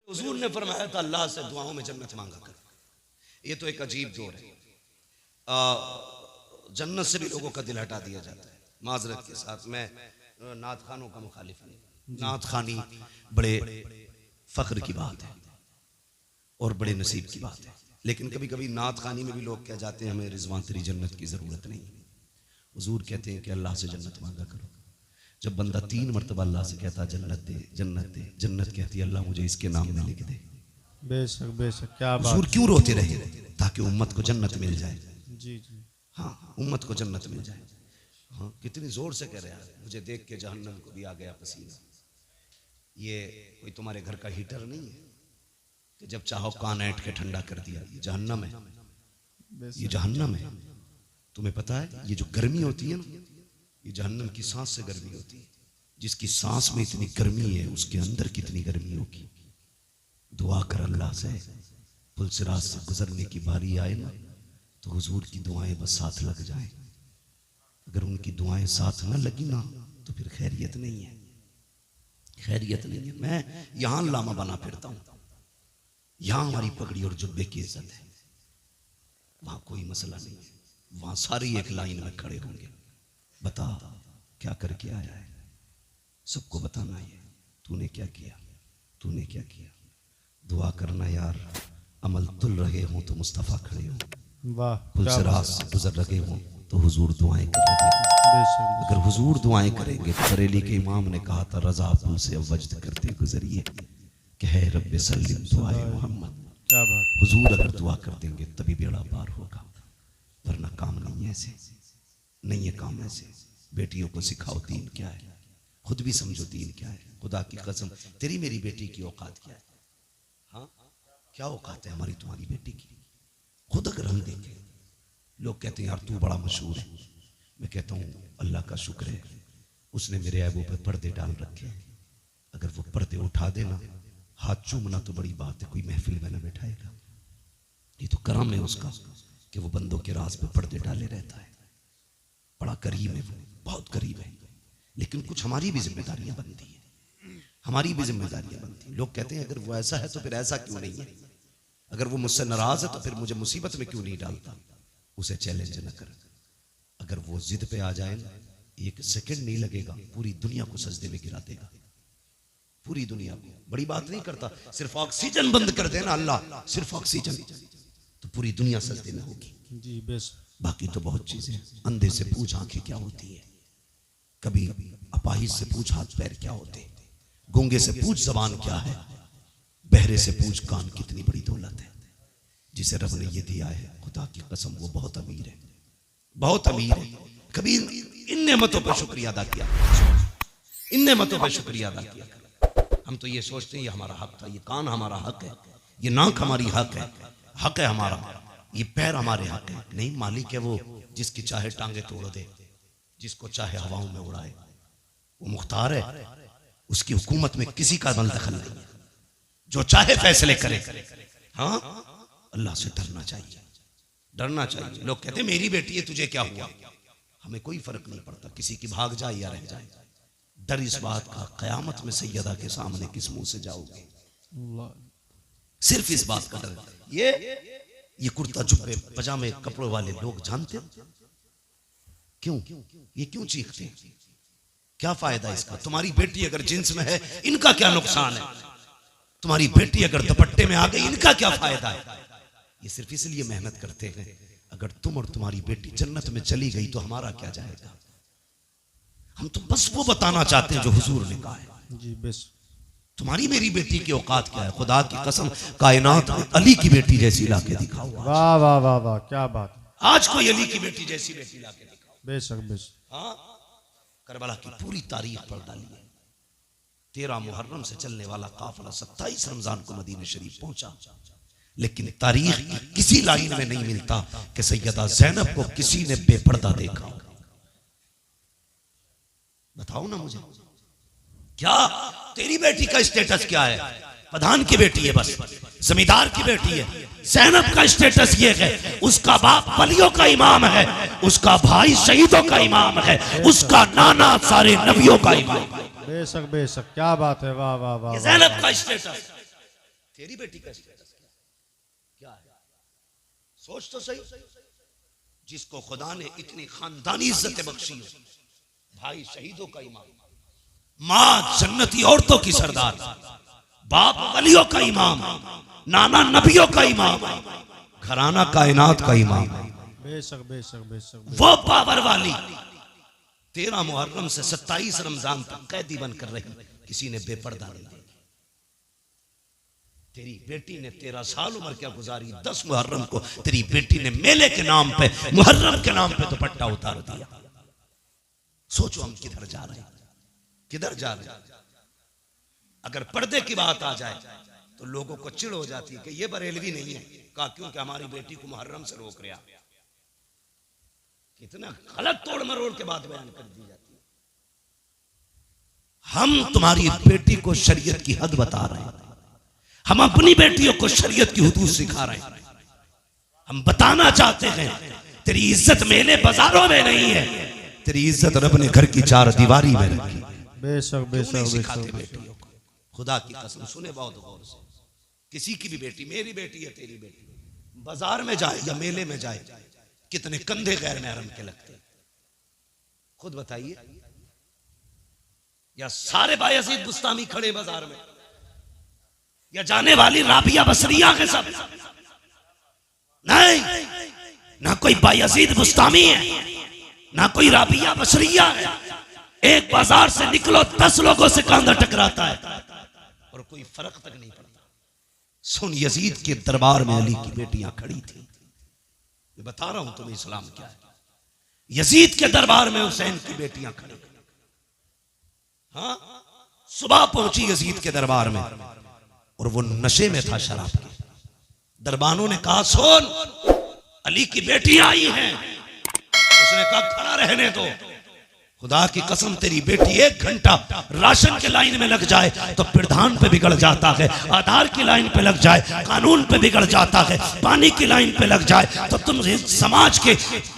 हुजूर ने फरमाया था अल्लाह से दुआओं में जन्नत मांगा करो। ये तो एक अजीब दौर है। जन्नत से भी लोगों का दिल हटा दिया जाता है। माजरत के साथ मैं नात खानों का मुखालिफ नहीं। नात खानी बड़े फख्र की बात है और बड़े नसीब की बात है, लेकिन कभी कभी नात खानी में भी लोग कह जाते हैं हमें रिजवान तेरी जन्नत की ज़रूरत नहीं। हुजूर कहते हैं कि अल्लाह से जन्नत मांगा करो। जब बंदा 3 मरतबा अल्लाह से कहता जन्नत दे जन्नत दे, जन्नत कहती है अल्लाह मुझे इसके नाम में लिख दे। बेशक बेशक, क्या बात। हुजूर क्यों रोते रहे? ताकि उम्मत को जन्नत मिल जाए। जी जी हाँ, उम्मत को जन्नत मिल जाए। हाँ, कितनी जोर से कह रहे हैं। मुझे देख के जहन्नम को भी आ गया पसीना। ये कोई तुम्हारे घर का हीटर नहीं है कि जब चाहो कान ऐंठ के ठंडा कर दिया। ये जहन्नम है, ये जहन्नम है। तुम्हें पता है ये जो गर्मी होती है ना, ये जहन्नम की सांस से गर्मी होती है। जिसकी सांस में इतनी गर्मी है उसके अंदर कितनी गर्मी होगी। दुआ कर अल्लाह से पुलसिरात से गुजरने की बारी आए ना तो हुजूर की दुआएं बस साथ लग जाए। अगर उनकी दुआएं साथ न लगी ना तो फिर खैरियत नहीं है, खैरियत नहीं है। मैं यहां लामा बना फिरता हूं, यहां हमारी पगड़ी और जुब्बे की इज्जत है, वहां कोई मसला नहीं है। वहां सारी एक लाइन में खड़े होंगे, बता क्या करके आया है, सबको बताना है तूने क्या किया, तूने क्या किया। दुआ करना यार, अमल तुल रहे हो तो मुस्तफ़ा खड़े हो, वाह, पुलसिरात से गुजर रहे हो तो हुजूर दुआएं कर रहे हो। अगर हुजूर दुआएं करेंगे तो बरेली के इमाम ने कहा था रजा पुल से वजद करते गुजरिए कि है रब्बे सल्लिम दुआए मोहम्मद। क्या बात। हुजूर अगर दुआ कर देंगे तभी बेड़ा पार होगा, वरना काम नहीं है ऐसे, नहीं है काम ऐसे। बेटियों को सिखाओ दीन क्या है, खुद भी समझो दीन क्या है। खुदा की कसम तेरी मेरी बेटी की औकात क्या है? हाँ, क्या औकात है हमारी तुम्हारी बेटी की? खुद अगर हम देखें, लोग कहते हैं यार तू बड़ा मशहूर है। मैं कहता हूँ अल्लाह का शुक्र है उसने मेरे ऐबों पे पर्दे डाल रखे हैं। अगर वो पर्दे उठा देना, हाथ चूमना तो बड़ी बात है, कोई महफिल में ना बैठाएगा। ये तो करम है उसका कि वो बंदों के राज पे पर्दे डाले रहता है। बड़ा करीब है वो, बहुत करीब है। लेकिन कुछ हमारी भी जिम्मेदारियां बनती है, हमारी भी जिम्मेदारियां बनती हैं। लोग कहते हैं अगर वो ऐसा है तो फिर ऐसा क्यों नहीं है? अगर वो मुझसे नाराज है तो फिर मुझे मुसीबत में क्यों नहीं डालता? उसे चैलेंज न कर। अगर वो जिद पे आ जाए ना, 1 सेकंड नहीं लगेगा, पूरी दुनिया को सजदे में गिरा देगा, पूरी दुनिया को। बड़ी बात नहीं करता, सिर्फ ऑक्सीजन बंद कर देना अल्लाह, सिर्फ ऑक्सीजन, तो पूरी दुनिया सजदे में होगी। जी बेस। बाकी तो बहुत चीजें। अंधे से पूछ आंखें क्या होती है, कभी अपाहिज से पूछ हाथ पैर क्या होते, गूंगे से पूछ जबान क्या है, बहरे से पूछ कान कितनी बड़ी दौलत है। जिसे रब ने ये दिया है खुदा की कसम वो बहुत अमीर है, बहुत अमीर है। कभी इन नेमतों पर शुक्रिया अदा किया, इन नेमतों पर शुक्रिया अदा किया। हम तो ये सोचते हैं ये हमारा हक था, ये कान हमारा हक है, ये नाक हमारी हक है, हक है हमारा, ये पैर हमारे हक है। नहीं, मालिक है वो जिसकी चाहे टांगे तोड़ दे, जिसको चाहे हवाओं में उड़ाए, वो मुख्तार है। उसकी हुकूमत में किसी का दखल नहीं है, जो चाहे फैसले करे। हाँ, अल्लाह से डरना चाहिए, डरना चाहिए। लोग कहते हैं मेरी बेटी है तुझे क्या हुआ? हमें कोई फर्क नहीं पड़ता किसी की भाग जाए या रह जाए। डर इस बात का कयामत में सैयदा के सामने किस मुंह से जाओगे, सिर्फ इस बात का डर। ये कुर्ता जुब्बे पजामे कपड़ों वाले लोग जानते हो क्यों? ये क्यों चीखते हैं? क्या फायदा इसका? तुम्हारी बेटी अगर जींस में है इनका क्या नुकसान है? तुम्हारी बेटी अगर दुपट्टे में आ गई इनका क्या फायदा है? ये सिर्फ इसलिए मेहनत करते हैं अगर तुम और तुम्हारी बेटी जन्नत में चली गई तो हमारा क्या जाएगा? हम तो बस वो बताना चाहते हैं जो हुजूर ने कहा है। जी बेस। तुम्हारी मेरी बेटी की औकात क्या है? खुदा की कसम कायनात में अली की बेटी जैसी लाके दिखाओ। वाह वाह वाह वाह, क्या बात। आज कोई अली की बेटी जैसी बेटी लाके दिखाओ। बेशक बेश। हाँ, करबला की पूरी तारीख पढ़ डालिए। 13 मुहर्रम से चलने वाला काफिला 27 रमजान को मदीने शरीफ पहुंचा, लेकिन तारीख की किसी लाइन में नहीं मिलता कि सैयदा ज़ैनब को किसी ने बेपर्दा देखा। बताओ ना मुझे, क्या तेरी बेटी का स्टेटस क्या है? प्रधान की बेटी है, बस जमींदार की बेटी है। ज़ैनब का स्टेटस ये है उसका बाप वलियों का इमाम है, उसका भाई शहीदों का इमाम है, उसका नाना सारे नबियों का इमाम है। बेशक बेशक, क्या बात है। वाह वाह वाह। ज़ैनब का स्टेटस तेरी बेटी का स्टेटस क्या है? सोच तो सही। जिसको खुदा ने इतनी खानदानी इज्जत बख्शी हो, भाई शहीदों का इमाम, माँ जन्नती औरतों की सरदार, बाप वलियों का इमाम, नाना नबियों का इमाम, घराना कायनात का इमाम, बेशक बेशक बेशक वो पावर वाली 13 मुहर्रम से 27 रमजान तक कैदी बनकर रही, किसी ने बेपर्दा नहीं देखी। तेरी बेटी ने 13 साल उम्र क्या गुजारी, 10 मुहर्रम को तेरी बेटी ने मेले के नाम पे, मुहर्रम के नाम पे दुपट्टा उतार दिया। सोचो हम किधर जा रहे हैं, किधर जा रहे हैं। अगर पर्दे की बात आ जाए तो लोगों को चिढ़ हो जाती है कि ये बरेलवी नहीं है, कहा क्योंकि हमारी बेटी को मुहर्रम से रोक रहा। कितना गलत तोड़ मरोड़ के बाद बयान कर दी जाती है। हम तुम्हारी बेटी को शरीयत की हद बता रहे हैं, हम अपनी बेटियों को शरीयत की हुदूद सिखा रहे हैं। हम बताना चाहते हैं तेरी इज्जत मेले बाजारों में नहीं है, तेरी इज्जत रब ने घर की चार दीवारी में रखी। बेशक बेशक सिखाते बेशक बेटियों को, खुदा की कसम सुने बहुत गौर से, किसी की भी बेटी, मेरी बेटी या तेरी बेटी, बाजार में जाए या मेले में जाए, कितने कंधे गैर महरम के लगते हैं, खुद बताइए। या सारे बायजीद बुस्तामी खड़े बाजार में, या जाने वाली राबिया बसरिया के सब, नहीं, ना कोई बायजीद बुस्तामी है, ना कोई राबिया बसरिया है। एक बाजार से निकलो 10 लोगों से कांधा टकराता है और कोई फर्क तक नहीं पड़ता। सुन, यजीद के दरबार में अली की बेटियां खड़ी थी। मैं बता रहा हूं तुम्हें इस्लाम क्या है। यजीद के दरबार में हुसैन की बेटियां खड़ी, हाँ, सुबह पहुंची यजीद के दरबार में और वो नशे में था शराब के। दरबानों ने कहा सुन, अली की बेटियां आई हैं। उसने कहा खड़ा रहने दो, खुदा की कसम तेरी बेटी 1 घंटा राशन के लाइन में लग जाए तो प्रधान पे बिगड़ जाता है, आधार की लाइन पे लग जाए कानून पे बिगड़ जाता है, पानी की लाइन पे लग जाए तो तुम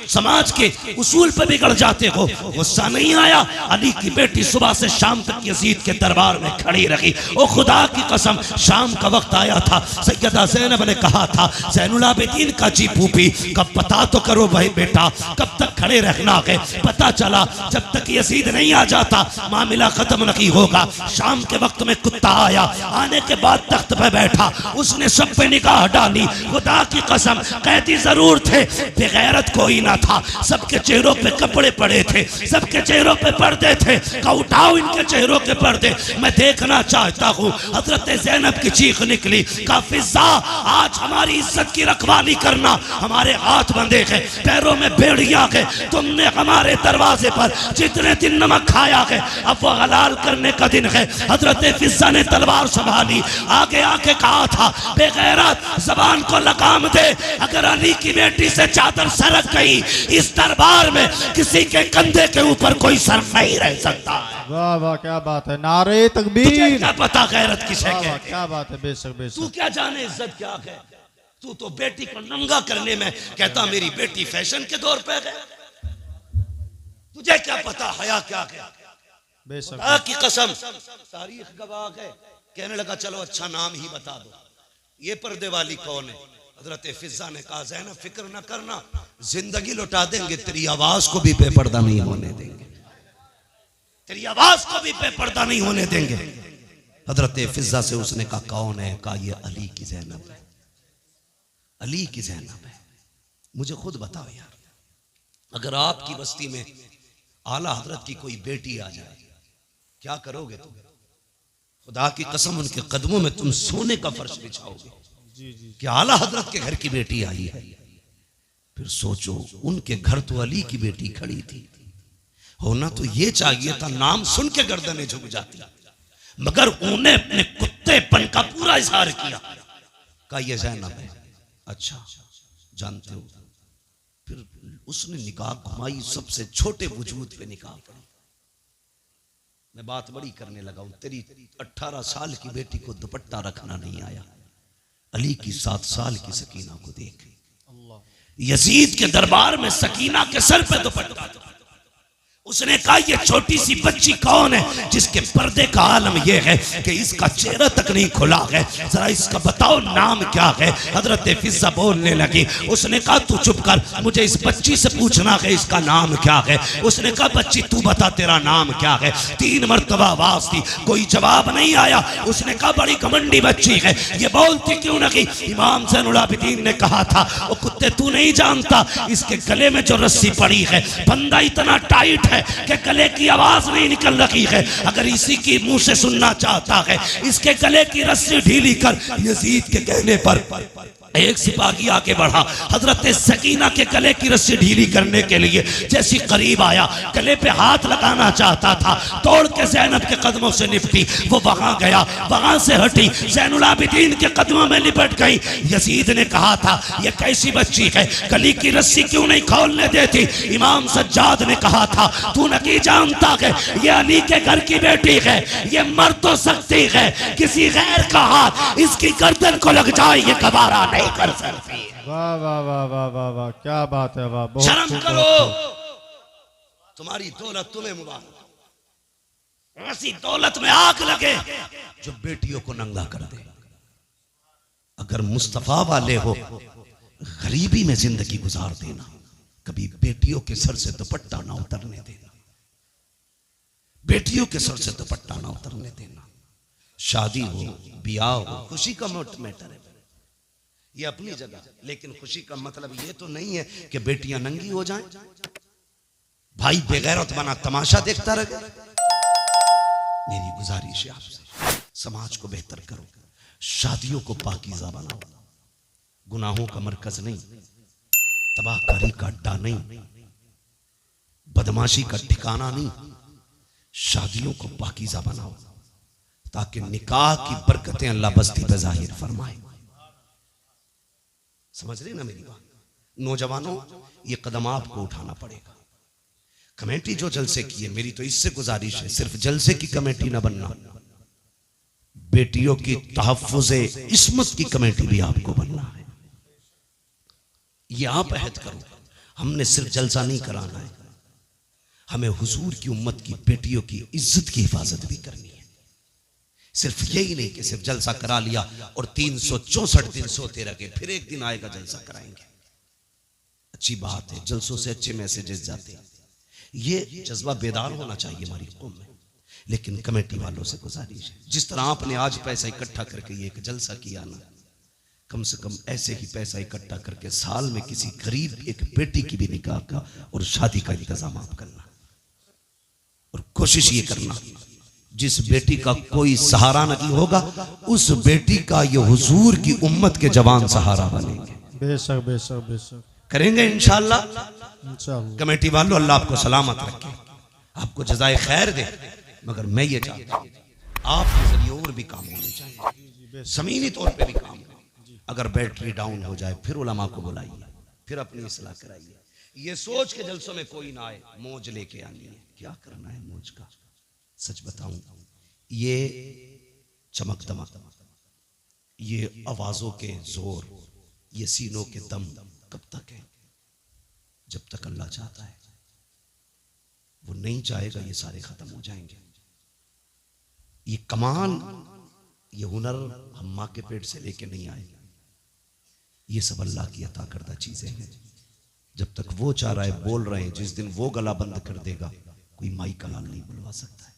समाज के उसूल पे बिगड़ जाते हो। गुस्सा नहीं आया? अली की बेटी सुबह से शाम तक यजीद के दरबार में खड़ी रही। ओ खुदा की कसम, शाम का वक्त आया था, सैयदा ज़ैनब ने कहा था ज़ैनुल आबिदीन का जी फूफी कब पता तो करो भाई बेटा, कब तक खड़े रहना है। पता चला जब तक यजीद नहीं आ जाता मामला खत्म नहीं होगा। शाम के वक्त में कुत्ता आया, आने के बाद तख्त पे बैठा, उसने सब पे निगाह डाली। खुदा की कसम, कैदी जरूर थे, बेगैरत कोई ना था। सबके चेहरों पे कपड़े पड़े थे, सबके चेहरों पे पर्दे थे। का उठाओ इनके चेहरों के पर्दे, मैं देखना चाहता हूँ। हजरत ज़ैनब की चीख निकली, का फिजा आज हमारी इज्जत की रखवाली करना, हमारे हाथ बंधे हैं, पैरों में बेड़ियां हैं, तुमने हमारे दरवाजे पर जितने दिन नमक खाया है अब वो हलाल करने का दिन है। हजरत फिजा ने तलवार संभाली, आगे आके कहा था बेगैरत जबान को लगाम दे, अगर अली की बेटी से चादर सरक गई इस दरबार में किसी के कंधे के ऊपर कोई सर नहीं रह सकता। वाह वाह क्या बात है, नारे तकबीर। क्या पता गैरत किसे वाह वाह कहते हैं? क्या बात है, बेशक तू बेशक। क्या जाने इज्जत क्या है? तू तो बेटी को नंगा करने में कहता मेरी बेटी फैशन के दौर पे है। तुझे क्या पता हया क्या है? बेशक खुदा की कसम, तारीख गवाह है। कहने लगा चलो अच्छा नाम ही बता दो, ये पर्दे वाली कौन है? हजरत फिजा ने कहा ज़ैनब फिक्र न करना, जिंदगी लौटा देंगे, तेरी आवाज को भी बेपर्दा नहीं होने देंगे, तेरी आवाज को भी बेपर्दा नहीं होने देंगे। हजरत फिजा से उसने कहा कौन है? कहा ये अली की ज़ैनब है, अली की ज़ैनब है। मुझे खुद बताओ यार, अगर आपकी बस्ती में आला हजरत की कोई बेटी आ जाए क्या करोगे तुम? खुदा की कसम उनके कदमों में तुम सोने का फर्श बिछाओगे कि आला हजरत के घर की बेटी आई है। फिर सोचो उनके घर तो अली की बेटी खड़ी थी, होना तो ये चाहिए था नाम सुन के गर्दनें झुक जाती, मगर उन्हें अपने कुत्तेपन का पूरा इजहार किया। कहा ये ज़ैनब है। अच्छा जानते हो? फिर उसने निकाह घुमाई, सबसे छोटे वजूद पे निकाह पड़ी। मैं बात बड़ी करने लगा हूं, तेरी 18 साल की बेटी को दुपट्टा रखना नहीं आया, अली की 7 साल की सकीना को देख। यजीद के दरबार में सकीना के सर पे दुपट्टा था, उसने कहा ये छोटी सी बच्ची कौन है जिसके पर्दे का आलम यह है कि इसका चेहरा तक नहीं खुला है, जरा इसका बताओ नाम क्या है। हजरत फिजा बोलने लगी। उसने कहा तू चुप कर, मुझे इस बच्ची से पूछना है इसका नाम क्या है। उसने कहा बच्ची तू बता तेरा नाम क्या है। 3 मरतबा आवाज दी, कोई जवाब नहीं आया। उसने कहा बड़ी घमंडी बच्ची है, ये बोलती क्यों नहीं। इमाम ज़ैनुल आबिदीन ने कहा था ओ कुत्ते तू नहीं जानता इसके गले में जो रस्सी पड़ी है फंदा इतना टाइट है कि गले की आवाज नहीं निकल रही है। अगर इसी की मुंह से सुनना चाहता है इसके गले की रस्सी ढीली कर। यजीद के कहने पर एक सिपाही आगे बढ़ा, हजरत सकीना के गले की रस्सी ढीली करने के लिए जैसी करीब आया, गले पे हाथ लगाना चाहता था, तोड़ के ज़ैनब के कदमों से निपटी। वो वहां गया, वहां से हटी, ज़ैनुल आबिदीन के कदमों में लिपट गई। यजीद ने कहा था ये कैसी बच्ची है, गले की रस्सी क्यों नहीं खोलने देती। इमाम सज्जाद ने कहा था तू नहीं जानता है ये अली के घर की बेटी है, ये मर तो सकती है, किसी गैर का हाथ इसकी गर्दन को लग जाए ये गवारा नहीं कर सकती। वाह वाह वाह वाह वाह वाह, क्या बात है, वाह, बहुत शर्म खूब, करो, बहुत खूब। तुम्हारी दौलत तुम्हें मुबारक। ऐसी दौलत में आग लगे जो बेटियों को नंगा कर दे। अगर मुस्तफा वाले हो गरीबी में जिंदगी गुजार देना, कभी बेटियों के सर से दुपट्टा ना उतरने देना, बेटियों के सर से दुपट्टा ना उतरने देना। शादी हो, ब्याह हो, खुशी का मैटर है ये अपनी जगह, लेकिन खुशी का मतलब ये तो नहीं है कि बेटियां नंगी हो जाएं, भाई बेगैरत बना तमाशा देखता रहे। मेरी गुजारिश है आपसे, समाज को बेहतर करो, शादियों को पाकीज़ा बनाओ, गुनाहों का मरकज नहीं, तबाहकारी का अड्डा नहीं, बदमाशी का ठिकाना नहीं। शादियों को पाकीज़ा बनाओ ताकि निकाह की बरकतें अल्लाह बस्ती पे जाहिर फरमाए। समझ रहे ना मेरी बात। नौजवानों ये कदम आपको उठाना पड़ेगा। कमेटी जो जलसे की है, मेरी तो इससे गुजारिश है सिर्फ जलसे की कमेटी ना बनना, बेटियों की तहफ्फुज़े इस्मत की कमेटी भी आपको बनना है। ये आप अहद करो। हमने सिर्फ जलसा नहीं कराना है, हमें हुजूर की उम्मत की बेटियों की इज्जत की हिफाजत भी करनी है। सिर्फ यही नहीं कि सिर्फ जलसा करा लिया और 364 दिन सोते रहे, फिर एक दिन आएगा जलसा कराएंगे। अच्छी बात है, जलसों से अच्छे मैसेजेस जाते हैं, ये जज्बा बेदार होना चाहिए हमारी कौम में। लेकिन कमेटी वालों से गुजारिश है, जिस तरह आपने आज पैसा इकट्ठा करके ये एक जलसा किया ना, कम से कम ऐसे ही पैसा इकट्ठा करके साल में किसी गरीब एक बेटी की भी निकाह का और शादी का इंतजाम आप करना। और कोशिश ये करना जिस बेटी का कोई सहारा नहीं होगा उस बेटी का ये हुजूर की उम्मत के जवान सहारा बनेंगे। बेशक बेशक बेशक करेंगे इंशाअल्लाह। इंशाअल्लाह। कमेटी वालों अल्लाह आपको सलामत रखे, आपको जज़ाए खैर दे। मगर मैं ये चाहता हूँ आपके जरिए और भी काम होने चाहिए, ज़मीनी तौर पे भी काम हो। अगर बैटरी डाउन हो जाए फिर उलमा को बुलाइए, फिर अपनी इस्लाह कराइए। ये सोच के जलसों में कोई ना आए मौज लेके आनी है। क्या करना है मौज का? सच बताऊं, ये चमक दमक, ये आवाजों के जोर, ये सीनों के दम कब तक है? जब तक अल्लाह चाहता है। वो नहीं चाहेगा ये सारे खत्म हो जाएंगे। ये कमाल, ये हुनर हम माँ के पेट से लेके नहीं आए, ये सब अल्लाह की अता करदा चीजें हैं। जब तक वो चाह रहा है बोल रहे हैं, जिस दिन वो गला बंद कर देगा कोई माई का लाल नहीं बुलवा सकता है,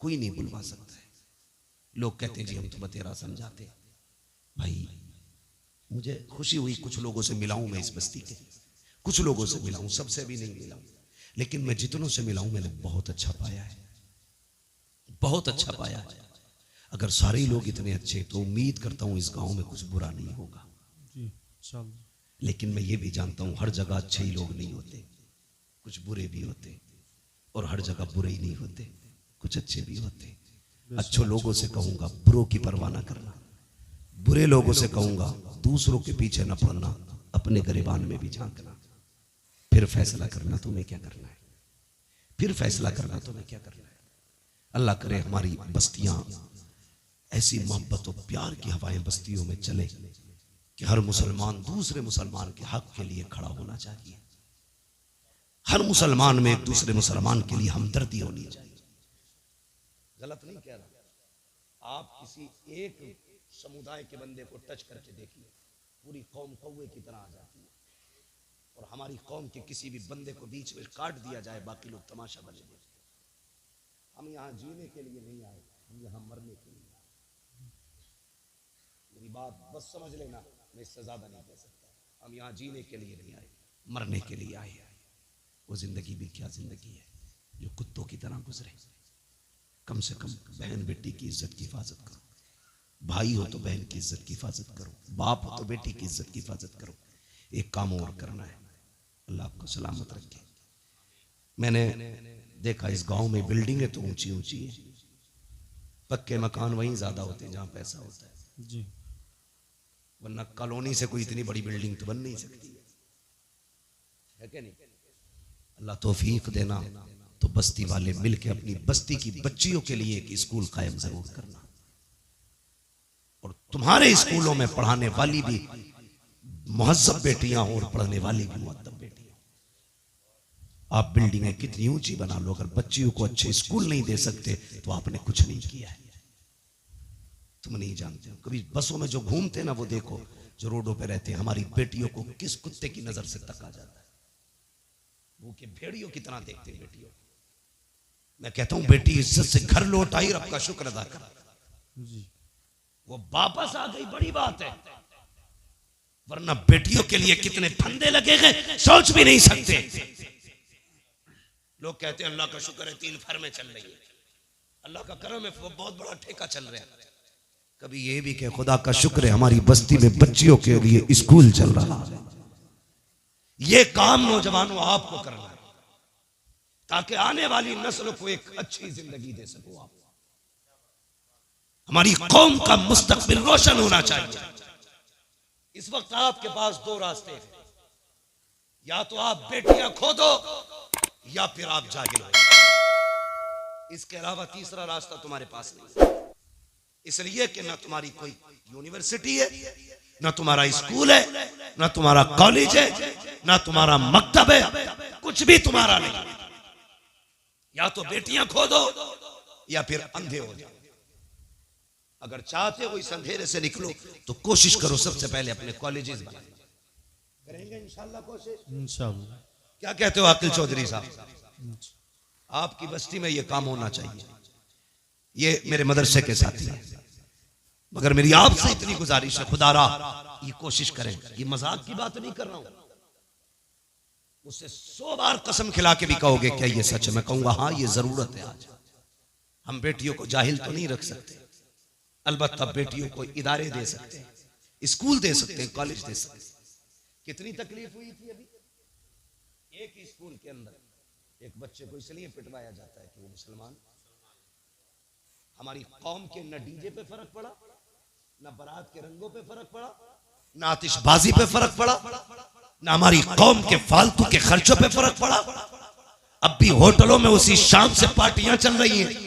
कोई नहीं बुलवा सकता है। लोग कहते हैं जी हम तो बतेरा समझाते। भाई मुझे खुशी हुई, कुछ लोगों से मिला हूं मैं इस बस्ती के, कुछ लोगों से मिला हूं, सबसे भी नहीं मिला हूं, लेकिन मैं जितनों से मिला हूं मैंने बहुत अच्छा पाया है, बहुत अच्छा पाया है। अगर सारे ही लोग इतने अच्छे तो उम्मीद करता हूं इस गांव में कुछ बुरा नहीं होगा। लेकिन मैं ये भी जानता हूं हर जगह अच्छे ही लोग नहीं होते, कुछ बुरे भी होते, और हर जगह बुरे ही नहीं होते, कुछ अच्छे भी होते। अच्छे लोगों से कहूंगा बुरों की परवाह ना करना, बुरे लोगों से कहूंगा दूसरों के पीछे न पड़ना, अपने गिरबान में भी झांकना, फिर फैसला करना तुम्हें क्या करना है, फिर फैसला करना तुम्हें क्या करना है। अल्लाह करे हमारी बस्तियां ऐसी मोहब्बत और प्यार की हवाएं बस्तियों में चले कि हर मुसलमान दूसरे मुसलमान के हक के लिए खड़ा होना चाहिए, हर मुसलमान में एक दूसरे मुसलमान के लिए हमदर्दी होनी चाहिए। गलत नहीं कह रहा। आप किसी एक समुदाय के बंदे को टच करके देखिए, पूरी कौम कौवे की तरह आ जाती है। और हमारी कौम के किसी भी बंदे को बीच में काट दिया जाए, बाकी लोग तमाशा बने देखते। हम यहाँ जीने के लिए नहीं आए, हम यहाँ मरने के लिए आए। मेरी बात बस समझ लेना, मैं इससे ज्यादा नहीं कह सकता। हम यहाँ जीने के लिए नहीं आए, मरने के लिए आए। वो जिंदगी भी क्या जिंदगी है जो कुत्तों की तरह गुजरे। कम से कम बहन बेटी की इज्जत की हिफाजत करो, भाई हो तो बहन की इज्जत की हिफाजत करो, बाप हो तो बेटी की इज्जत की हिफाजत करो। एक काम और करना है, अल्लाह आपको सलामत रखे। मैंने देखा इस गांव में बिल्डिंगें तो ऊंची ऊंची है, पक्के मकान वहीं ज्यादा होते हैं जहां पैसा होता है जी। वरना कॉलोनी से कोई इतनी बड़ी बिल्डिंग तो बन नहीं सकती है क्या नहीं? अल्लाह तौफीक देना तो बस्ती वाले मिलके अपनी बस्ती की बच्चियों के लिए एक स्कूल कायम जरूर करना। और तुम्हारे स्कूलों में पढ़ाने वाली भी मुहज्जब बेटियां हो और पढ़ने वाली भी मुअद्दब बेटियां। आप बिल्डिंगें कितनी ऊंची बना लो, अगर बच्चियों को अच्छे स्कूल नहीं दे सकते तो आपने कुछ नहीं किया है। तुम नहीं जानते हो, कभी बसों में जो घूमते ना वो देखो, जो रोडों पे रहते हैं, हमारी बेटियों को किस कुत्ते की नजर से तका जाता है। भूखे भेड़ियों की तरह देखते हैं बेटियों। मैं कहता हूं बेटी इज्जत से घर लौट आई, रब का शुक्र अदा कर। वो वापस आ गई, बड़ी बात है। वरना बेटियों के लिए कितने फंदे लगे गए सोच भी नहीं सकते। लोग कहते हैं अल्लाह का शुक्र है 3 फर्में चल रही है, अल्लाह का करम है, वो बहुत बड़ा ठेका चल रहा है। कभी ये भी कि खुदा का शुक्र है हमारी बस्ती में बच्चियों के लिए स्कूल चल रहा है। ये काम नौजवानों आपको करना है ताकि आने वाली नस्ल को एक अच्छी जिंदगी दे सको आप। हमारी कौम का मुस्तकबिल रोशन होना चाहिए। इस वक्त आपके पास 2 रास्ते हैं, या तो आप बेटियां खो दो या फिर आप जाहिल हो। इसके अलावा तीसरा रास्ता तुम्हारे पास नहीं। इसलिए कि ना तुम्हारी कोई यूनिवर्सिटी है, ना तुम्हारा स्कूल है, ना तुम्हारा कॉलेज है, ना तुम्हारा मकतब है, कुछ भी तुम्हारा नहीं। या तो बेटियां खो दो या फिर अंधे हो जाओ। अगर चाहते हो इस अंधेरे से निकलो तो कोशिश करो सबसे पहले अपने कॉलेजेस बनाने। करेंगे इंशाल्लाह कोशिश, इंशाल्लाह। क्या कहते हो आकिल चौधरी साहब? आपकी बस्ती में ये काम होना चाहिए। ये मेरे मदरसे के साथी हैं, मगर मेरी आपसे इतनी गुजारिश है, खुदारा ये कोशिश करें। ये मजाक की बात नहीं कर रहा हूं, उससे 100 बार कसम खिला के भी कहोगे क्या ये सच है? मैं कहूंगा हाँ ये जरूरत है। आज हम बेटियों को जाहिल तो नहीं रख सकते, अलबत्ता बेटियों को इदारे दे सकते हैं, स्कूल दे सकते हैं, कॉलेज दे सकते हैं। कितनी तकलीफ हुई थी अभी एक ही स्कूल के अंदर एक बच्चे को इसलिए पिटवाया जाता है कि वो मुसलमान। हमारी कौम के न डीजे पे फर्क पड़ा, न बारात के रंगों पे फर्क पड़ा, न आतिशबाजी पे फर्क पड़ा, न हमारी कौम के फालतू के खर्चों पे फर्क पड़ा। अब भी होटलों में उसी शान से पार्टियां चल रही हैं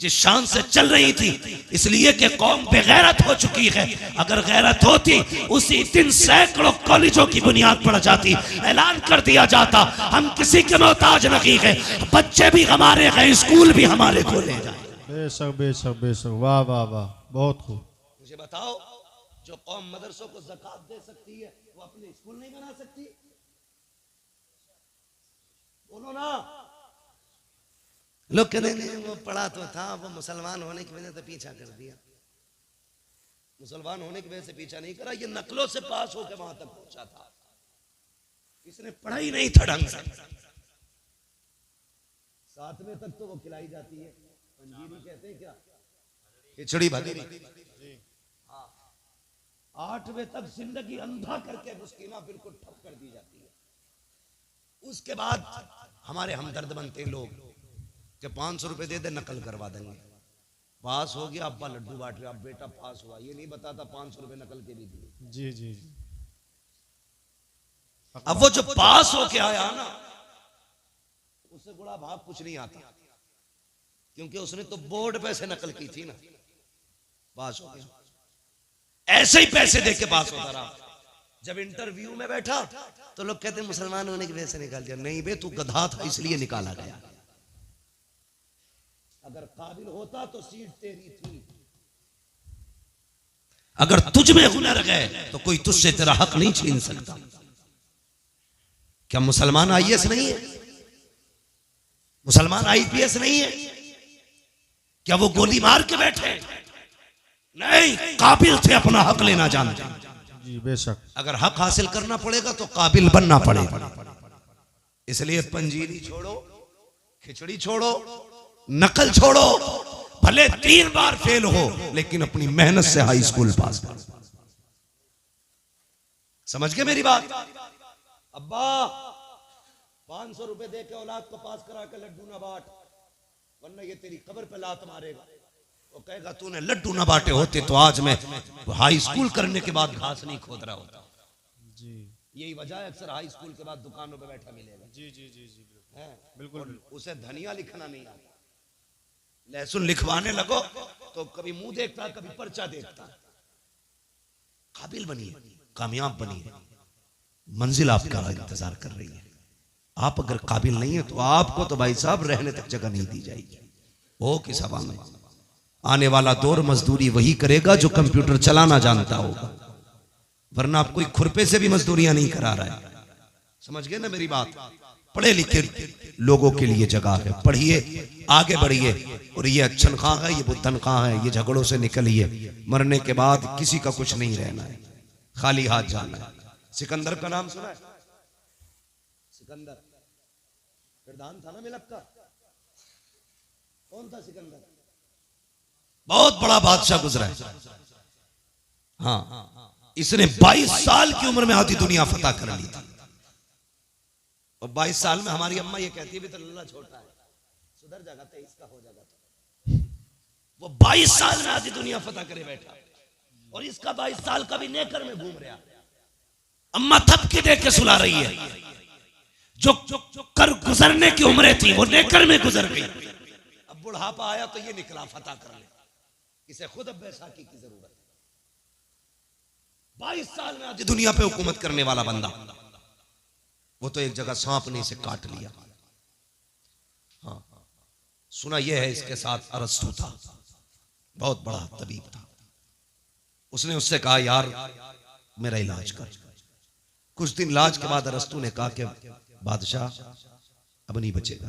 जिस शान से चल रही थी, इसलिए कि कौम बेगैरत हो चुकी है। अगर गैरत होती उसी दिन सैकड़ों कॉलेजों की बुनियाद पड़ जाती, ऐलान कर दिया जाता हम किसी के मोहताज नहीं है, बच्चे भी हमारे हैं, स्कूल भी हमारे खोले जाए। बेशक बेशक बेशक, वाह वाह वाह, बहुत खूब। मुझे बताओ जो कौम मदरसों को ज़कात दे सकती है वो अपने स्कूल नहीं बना सकती? बोलो ना। लोग कहते हैं वो पढ़ा तो था, वो मुसलमान होने की वजह से पीछा कर दिया। मुसलमान होने की वजह से पीछा नहीं करा, ये नकलों से पास होकर वहां तक पहुंचा था। इसने पढ़ा ही नहीं था ढंग से। 7वें तक तो वो खिलाई जाती है, पंजीरी कहते हैं क्या, खिचड़ी भदीरी। हाँ, 8वें तक जिंदगी अंधा करके मुस्किना बिल्कुल ठप कर दी जाती है। उसके बाद हमारे हमदर्द बनते हैं लोग कि 500 रुपए दे दे नकल करवा देंगे। पास हो गया, अब्बा लड्डू बांट रहे, अब बेटा पास हुआ, ये नहीं बताता 500 रुपए नकल के भी दिए। जी जी। अब वो जो पास होके आया ना, उससे बड़ा भाग कुछ नहीं आता, क्योंकि उसने तो बोर्ड पे से नकल की थी ना, पास हो गया। ऐसे ही पैसे दे के पास होता रहा। जब इंटरव्यू में बैठा तो लोग कहते मुसलमान होने की वजह से निकाल दिया। नहीं बे, तू गधा था इसलिए निकाला गया। अगर काबिल होता तो सीट तेरी थी। अगर तुझ में हुनर है तो कोई तुझसे तेरा हक नहीं छीन सकता। क्या मुसलमान आईएएस नहीं है? मुसलमान आईपीएस नहीं है? क्या वो गोली मार के बैठे? नहीं, काबिल थे, अपना हक लेना जानते। जी बेशक। अगर हक हासिल करना पड़ेगा तो काबिल बनना पड़ेगा। इसलिए पंजीरी छोड़ो, खिचड़ी छोड़ो, नकल छोड़ो, भले 3 बार फेल हो लेकिन अपनी मेहनत से हाई स्कूल पास करो। समझ गए मेरी बात? अब्बा 500 रुपए दे के औलाद को पास करा के लड्डू ना बांट, वरना ये तेरी कब्र पे लात मारेगा। वो कहेगा तूने लड्डू ना बांटे होते तो आज मैं हाई स्कूल करने के बाद घास नहीं खोद रहा होता। जी यही वजह है अक्सर हाई स्कूल के बाद दुकानों पे बैठा मिलेगा। जी जी जी जी बिल्कुल। उसे धनिया लिखना नहीं आता, लहसुन लिखवाने लगो तो कभी मुंह देखता, कभी पर्चा देखता। काबिल बनिए, कामयाब बनिए, मंजिल आपका इंतजार कर रही है। आप अगर काबिल नहीं है तो आपको तो भाई साहब रहने तक जगह नहीं दी जाएगी। वो किस हवा में? आने वाला दौर मजदूरी वही करेगा जो कंप्यूटर चलाना जानता होगा, वरना आप कोई खुरपे से भी मजदूरियां नहीं करा रहा है। समझ गए ना मेरी बात? पढ़े लिखे लोगों के लिए जगह है, पढ़िए, आगे बढ़िए। और ये अच्छन खां है, ये बुद्धन खां है, ये झगड़ों से निकलिए। मरने के बाद किसी का कुछ नहीं रहना है, खाली हाथ जाना है। सिकंदर का नाम सुना है? सिकंदर प्रधान था ना मिलक का। कौन था सिकंदर? बहुत बड़ा बादशाह गुजरा है। हाँ, इसने 22 साल की उम्र में आधी दुनिया फतह कर ली थी। और 22 साल में हमारी अम्मा ये कहती है भी तो लल्ला छोटा है, सुधर जाएगा, 23 का हो जाएगा। तो वो 22 साल में आधी दुनिया फतह करे बैठा, और इसका 22 साल का भी नेकर में घूम रहा। अम्मा थपकी दे के सुला रही है। जो कर गुजरने की उम्रें थी वो नेकर में गुजर गई। अब बुढ़ापा आया तो ये निकला फतह कर ले। इसे खुद अब बैसाखी की जरूरत है। 22 साल में आधी दुनिया पे हुकूमत करने वाला बंदा, वो तो एक जगह सांप ने इसे काट लिया। हाँ, सुना यह है इसके साथ अरस्तु था, बहुत बड़ा तबीब था। उसने उससे कहा यार मेरा इलाज कर। कुछ दिन इलाज के बाद अरस्तु ने कहा कि बादशाह अब नहीं बचेगा,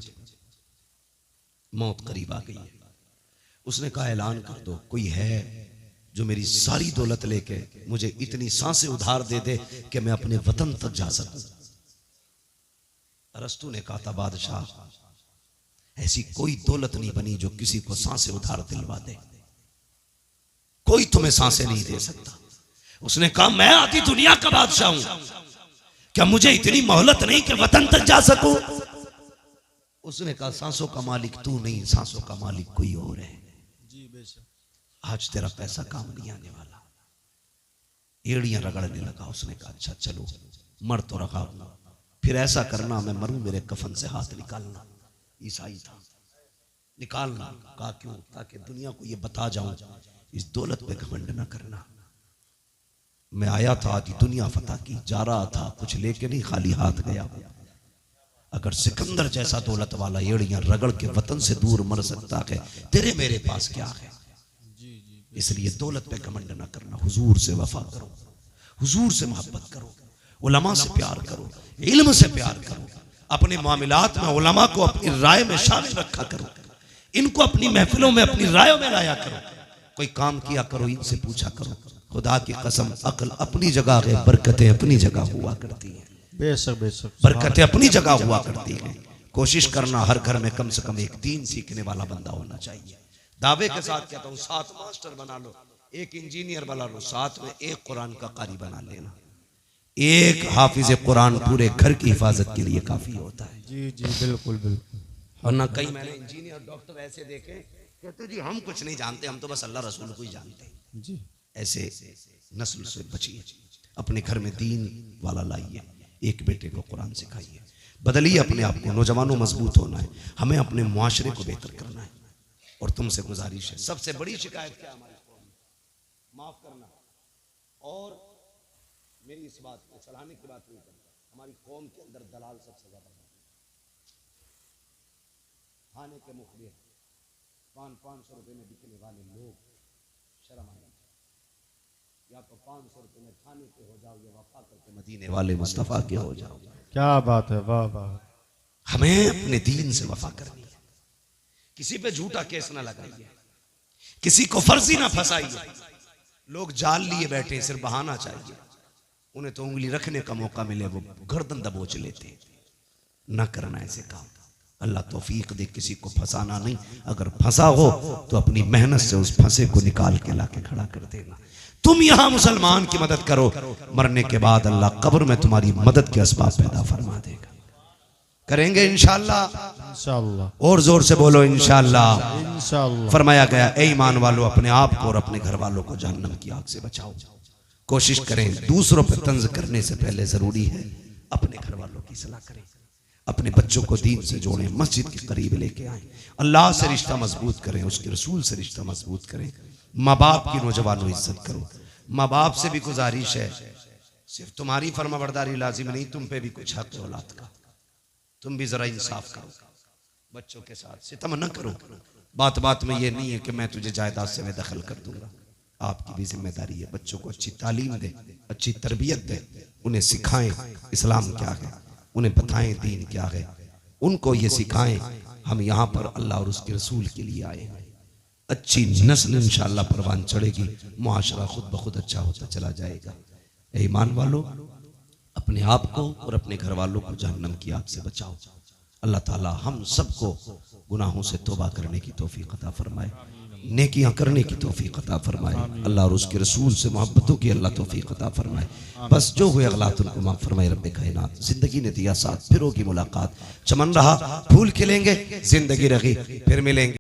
मौत करीब आ गई है। उसने कहा ऐलान कर दो, कोई है जो मेरी सारी दौलत लेके मुझे इतनी सांसें उधार दे दे कि मैं अपने वतन तक जा सकूं। अरस्तु ने कहा था बादशाह ऐसी कोई दौलत नहीं बनी जो किसी को सांसें उधार दिलवा दे, कोई तुम्हें सांसें नहीं दे सकता। उसने कहा मैं आधी दुनिया का बादशाह हूं, क्या मुझे इतनी मोहलत नहीं कि वतन तक जा सकूं? उसने कहा सांसों का मालिक तू नहीं, सांसों का मालिक कोई और है। जी बेशक। आज तेरा पैसा काम नहीं आने वाला। एड़ियां रगड़ने लगा। उसने कहा अच्छा चलो, मर तो रखा हूं, फिर ऐसा करना मैं मरूं मेरे कफन से हाथ निकालना। ईसाई था, निकालना। कहा क्यों? ताकि दुनिया को ये बता जाऊं इस दौलत पे घमंड न करना। मैं आया था आधी दुनिया फतह की, जा रहा था कुछ लेके नहीं, खाली हाथ गया। अगर सिकंदर जैसा दौलत वाला एड़ियां रगड़ के वतन से दूर मर सकता है, तेरे मेरे पास क्या है? इसलिए दौलत पे घमंड न करना, हुजूर से वफा करो, हुजूर से मोहब्बत करो, उलमा से प्यार करो, इल्म से प्यार करो, अपने मामलात में उलमा को अपनी राय में शामिल रखा करो, इनको अपनी महफिलों में अपनी रायों में लाया करो। कोई काम किया करो, इनसे पूछा करो। खुदा की कसम अक्ल अपनी जगह है, बरकतें अपनी जगह हुआ करती हैं। बेशक बेशक, बरकतें अपनी जगह हुआ करती हैं। कोशिश करना हर घर में कम से कम एक दीन सीखने वाला बंदा होना चाहिए। दावे के साथ कहता हूँ 7 मास्टर बना लो, 1 इंजीनियर बना लो, साथ में 1 कुरान का कारी बना लेना। 1 हाफिज कुरान पूरे घर की हिफाजत के लिए काफी होता है। जी जी बिल्कुल बिल्कुल। वरना कई मैंने इंजीनियर डॉक्टर ऐसे देखे, कहते जी हम कुछ नहीं जानते, हम तो बस अल्लाह रसूल को ही जानते हैं। जी ऐसे नस्ल से बचिए, अपने घर में दीन वाला लाइए, 1 बेटे को कुरान सिखाइए, बदलिए अपने आप को। नौजवानों मजबूत होना है, हमें अपने मुआशरे को बेहतर करना है। और तुमसे गुजारिश है, सबसे बड़ी शिकायत क्या हमारे कौम में? माफ करना और मेरी इस बात को चलाने की बात नहीं करता, हमारी कौम के अंदर दलाल सबसे ज्यादा खाने के मुखबिर 500 रुपए में बिकने वाले लोग, शर्म आनी चाहिए। या तो 500 रुपए में खाने के हो जाओ या वफा करके मदीने वाले मुस्तफा के हो जाओ। क्या बात है, वाह वाह। हमें अपने दीन से वफा करनी है, किसी पे झूठा केस ना लगाइए, किसी को फर्जी ना फंसाइए। लोग जाल लिए बैठे, सिर्फ बहाना चाहिए, उन्हें तो उंगली रखने का मौका मिले वो गर्दन दबोच लेते। ना करना ऐसे काम। अल्लाह तौफीक दे, किसी को फंसाना नहीं, अगर फंसा हो तो अपनी मेहनत से उस फंसे को निकाल के लाके खड़ा कर देना। तुम यहां मुसलमान की मदद करो, मरने के बाद अल्लाह कब्र में तुम्हारी मदद के असबाब पैदा फरमा देगा। करेंगे इंशाअल्लाह, इंशाअल्लाह। और जोर से बोलो इंशाअल्लाह। इंशाअल्लाह। फरमाया गया, ए ईमान वालों, अपने आप को और अपने घर वालों को जहन्नम की आग से बचाओ। कोशिश करें, दूसरों पर तंज करने से पहले जरूरी है अपने घर वालों की सलाह करें, अपने बच्चों को दीन से जोड़ें, मस्जिद के करीब लेके आए, अल्लाह से रिश्ता मजबूत करें, उसके रसूल से रिश्ता मजबूत करें। माँ बाप की नौजवानों इज्जत करो। माँ बाप से भी गुजारिश है, सिर्फ तुम्हारी फर्माबरदारी लाजिम नहीं, तुम पे भी कुछ हक है औलाद का, तुम भी जरा इंसाफ करो, बच्चों के साथ सितम न करो। बात बात में ये नहीं है कि मैं तुझे जायदाद से मैं दखल कर दूंगा, आपकी भी जिम्मेदारी है। बच्चों को अच्छी तालीम दे, अच्छी तरबियत दे, उन्हें सिखाएं इस्लाम क्या है, उन्हें बताएं दीन क्या है, उनको ये सिखाएं हम यहाँ पर अल्लाह और उसके रसूल के लिए आए हैं। अच्छी नस्ल इंशाअल्लाह परवान चढ़ेगी, मुआशरा खुद ब खुद अच्छा होता चला जाएगा। ए ईमान वालों, अपने आप को और अपने घर वालों को जहन्नम की आग से बचाओ। अल्लाह ताला हम सबको गुनाहों से तौबा करने की तौफीक अता फरमाए, नेकियां करने की तौफीक अता फरमाए, अल्लाह और उसके रसूल से मोहब्बतों की अल्लाह तौफीक अता फरमाए। बस जो हुए अगलात उनको माफ फरमाए रब्बे कायनात। जिंदगी ने दिया साथ, फिर होगी मुलाकात, चमन रहा फूल खिलेंगे, जिंदगी रही फिर मिलेंगे।